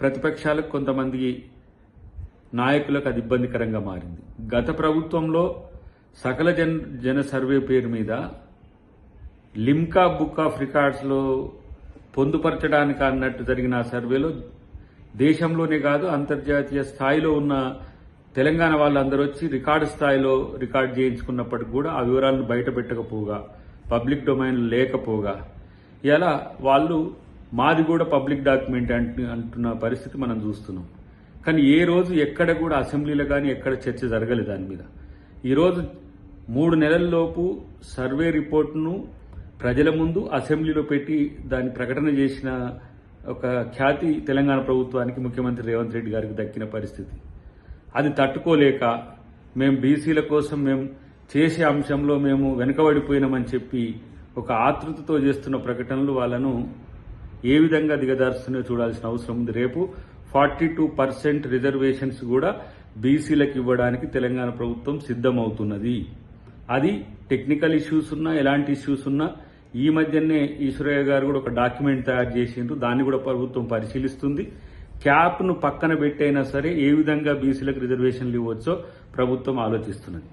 ప్రతిపక్షాలకు కొంతమంది నాయకులకు అది ఇబ్బందికరంగా మారింది. గత ప్రభుత్వంలో సకల జన సర్వే పేరు మీద లిమ్కా బుక్ ఆఫ్ రికార్డ్స్లో పొందుపరచడానికి అన్నట్టు జరిగిన ఆ సర్వేలో దేశంలోనే కాదు అంతర్జాతీయ స్థాయిలో ఉన్న తెలంగాణ వాళ్ళందరూ వచ్చి రికార్డు స్థాయిలో రికార్డు చేయించుకున్నప్పటికీ కూడా ఆ వివరాలను బయట పెట్టకపోగా, పబ్లిక్ డొమైన్ లేకపోగా ఇలా వాళ్ళు మాది కూడా పబ్లిక్ డాక్యుమెంట్ అంటున్న పరిస్థితి మనం చూస్తున్నాం. కానీ ఏ రోజు ఎక్కడ కూడా అసెంబ్లీలో కానీ ఎక్కడ చర్చ జరగలేదు దాని మీద. ఈరోజు 3 నెలల్లోపు సర్వే రిపోర్టును ప్రజల ముందు అసెంబ్లీలో పెట్టి దాన్ని ప్రకటన చేసిన ఒక ఖ్యాతి తెలంగాణ ప్రభుత్వానికి, ముఖ్యమంత్రి రేవంత్ రెడ్డి గారికి దక్కిన పరిస్థితి. అది తట్టుకోలేక మేము బీసీల కోసం మేము చేసే అంశంలో మేము వెనుకబడిపోయినామని చెప్పి ఒక ఆతృతతో చేస్తున్న ప్రకటనలు వాళ్ళను ఏ విధంగా దిగదారుస్తున్నాయో చూడాల్సిన అవసరం ఉంది. రేపు 42% రిజర్వేషన్స్ కూడా బీసీలకు ఇవ్వడానికి తెలంగాణ ప్రభుత్వం సిద్ధమవుతున్నది. అది టెక్నికల్ ఇష్యూస్ ఉన్నా, ఎలాంటి ఇష్యూస్ ఉన్నా ఈ మధ్యనే ఈశ్వరయ్య గారు కూడా ఒక డాక్యుమెంట్ తయారు చేసిండ్రు. దాన్ని కూడా ప్రభుత్వం పరిశీలిస్తుంది. క్యాప్ను పక్కన పెట్టైనా సరే ఏ విధంగా బీసీలకు రిజర్వేషన్లు ఇవ్వచ్చో ప్రభుత్వం ఆలోచిస్తున్నది.